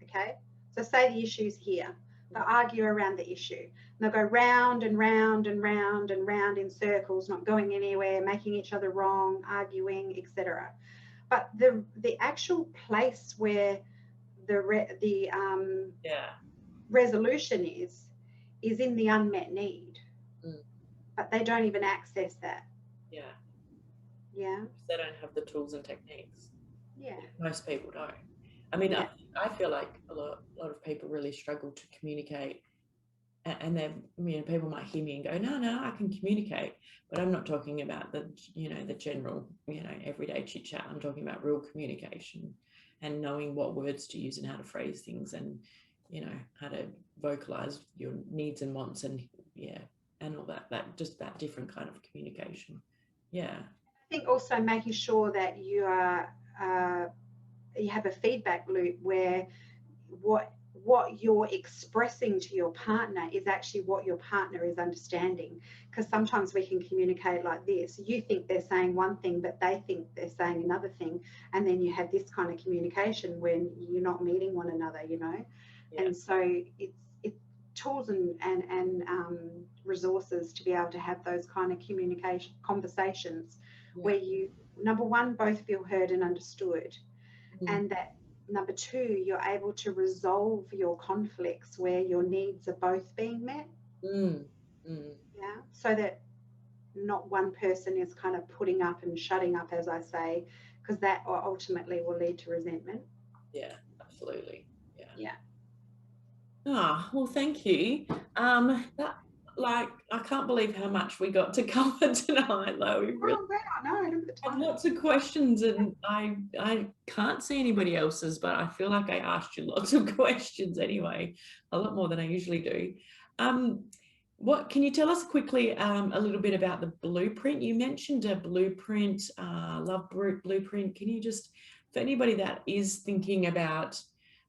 Okay, so say the issue's here, they'll argue around the issue, and they'll go round and round and round and round in circles, not going anywhere, making each other wrong, arguing, etc. But the actual place where the resolution is in the unmet need, but they don't even access that. They don't have the tools and techniques. Most people don't. I mean, I feel like a lot of people really struggle to communicate, and then, you know, people might hear me and go, no, I can communicate, but I'm not talking about the, you know, the general, you know, everyday chit chat. I'm talking about real communication and knowing what words to use and how to phrase things, and, you know, how to vocalize your needs and wants, and and all that just that different kind of communication. I think also making sure that you are have a feedback loop where what you're expressing to your partner is actually what your partner is understanding. Because sometimes we can communicate like this. You think they're saying one thing, but they think they're saying another thing. And then you have this kind of communication when you're not meeting one another, you know. Yeah. And so it's tools and resources to be able to have those kind of communication conversations where you, number one, both feel heard and understood. And that number two, you're able to resolve your conflicts where your needs are both being met. Yeah, so that not one person is kind of putting up and shutting up, as I say, because that ultimately will lead to resentment. Yeah, absolutely. Yeah. Oh, well, thank you. Like, I can't believe how much we got to cover tonight. Like, we really had lots of questions, and I can't see anybody else's, but I feel like I asked you lots of questions anyway, a lot more than I usually do. What can you tell us quickly a little bit about the blueprint? You mentioned a blueprint, love blueprint. Can you just, for anybody that is thinking about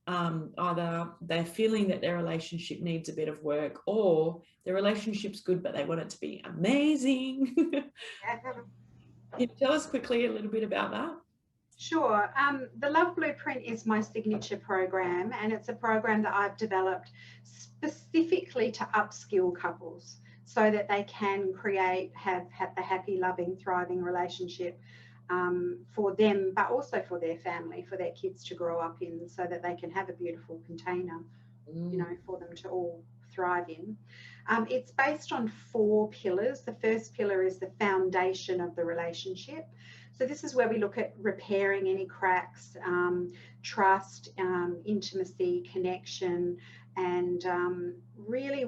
either they're feeling that their relationship needs a bit of work, or their relationship's good but they want it to be amazing. Can you tell us quickly a little bit about that? Sure. The Love Blueprint is my signature program, and it's a program that I've developed specifically to upskill couples so that they can have the happy, loving, thriving relationship for them, but also for their family, for their kids to grow up in, so that they can have a beautiful container, you know, for them to all thrive in. It's based on 4 pillars. The first pillar is the foundation of the relationship. So this is where we look at repairing any cracks, trust, intimacy, connection, and really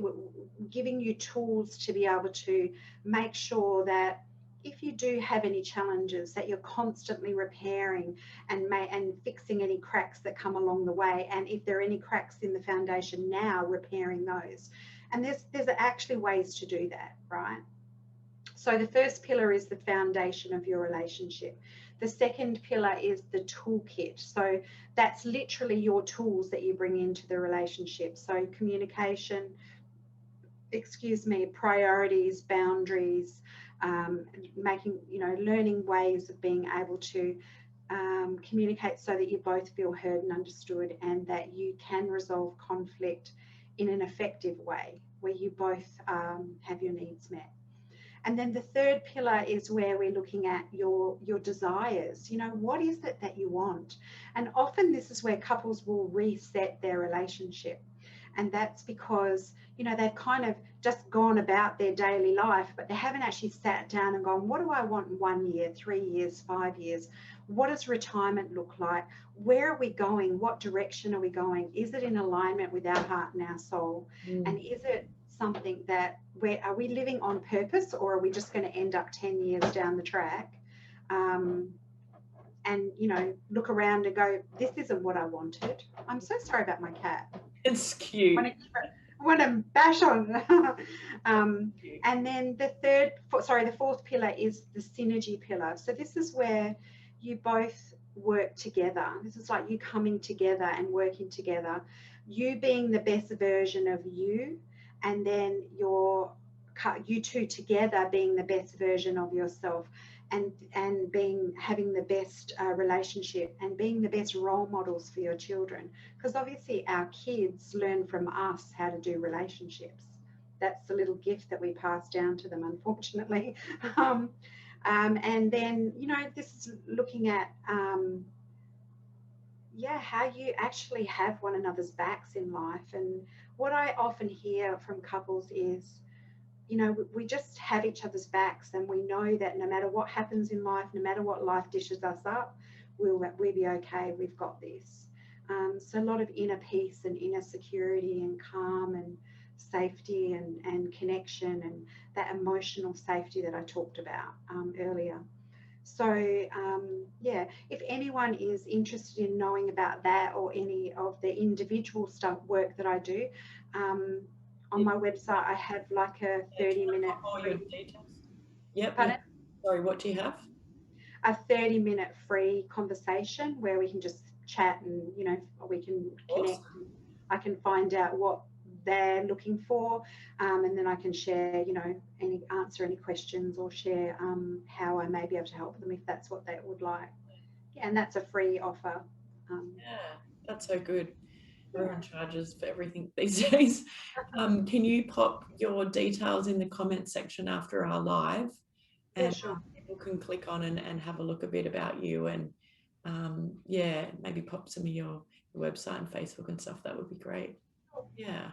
giving you tools to be able to make sure that if you do have any challenges, that you're constantly repairing and fixing any cracks that come along the way. And if there are any cracks in the foundation now, repairing those. And there's actually ways to do that, right? So the first pillar is the foundation of your relationship. The second pillar is the toolkit. So that's literally your tools that you bring into the relationship. So communication, priorities, boundaries, learning ways of being able to communicate so that you both feel heard and understood, and that you can resolve conflict in an effective way where you both have your needs met. And then the third pillar is where we're looking at your desires. You know, what is it that you want? And often this is where couples will reset their relationship. And that's because, you know, they've kind of just gone about their daily life, but they haven't actually sat down and gone, what do I want in 1 year, 3 years, 5 years? What does retirement look like? Where are we going? What direction are we going? Is it in alignment with our heart and our soul? And is it something that are we living on purpose, or are we just going to end up 10 years down the track and, you know, look around and go, this isn't what I wanted. I'm so sorry about my cat. It's cute. I want to bash on. And then the fourth pillar is the synergy pillar. So this is where you both work together. This is like you coming together and working together, you being the best version of you, and then you two together being the best version of yourself, and having the best relationship and being the best role models for your children, because obviously our kids learn from us how to do relationships. That's the little gift that we pass down to them, unfortunately. And then, you know, this is looking at how you actually have one another's backs in life. And what I often hear from couples is, you know, we just have each other's backs, and we know that no matter what happens in life, no matter what life dishes us up, we'll be okay. We've got this. So a lot of inner peace and inner security and calm and safety and connection, and that emotional safety that I talked about earlier. So if anyone is interested in knowing about that or any of the individual work that I do, on my website I have like a 30-minute free... Sorry, what do you have? A 30-minute free conversation where we can just chat, and you know, we can connect. Awesome. I can find out what they're looking for, and then I can share, you know, answer any questions, or share how I may be able to help them if that's what they would like. Yeah, and that's a free offer. Yeah, that's so good. Everyone charges for everything these days. Can you pop your details in the comment section after our live, and Yeah, sure. people can click on and have a look a bit about you, and yeah, maybe pop some of your website and Facebook and stuff. That would be great. Yeah.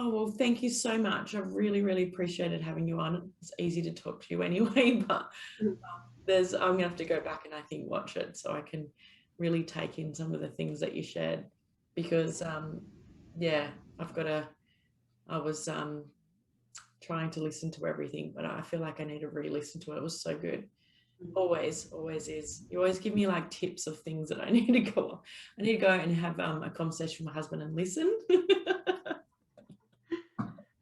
Oh, well, thank you so much. I really, really appreciated having you on. It's easy to talk to you anyway, but I'm gonna have to go back and I think watch it so I can really take in some of the things that you shared, because yeah, I was trying to listen to everything, but I feel like I need to re-listen to it. It was so good. Always is. You always give me like tips of things that I need to go and have a conversation with my husband and listen.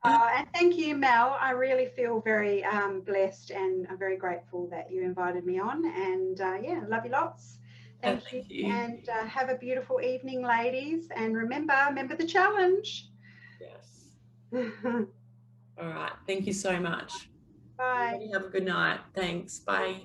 And thank you, Mel. I really feel very blessed, and I'm very grateful that you invited me on. And yeah, love you lots. Thank you. And have a beautiful evening, ladies. And remember the challenge. Yes. All right. Thank you so much. Bye. Have a good night. Thanks. Bye.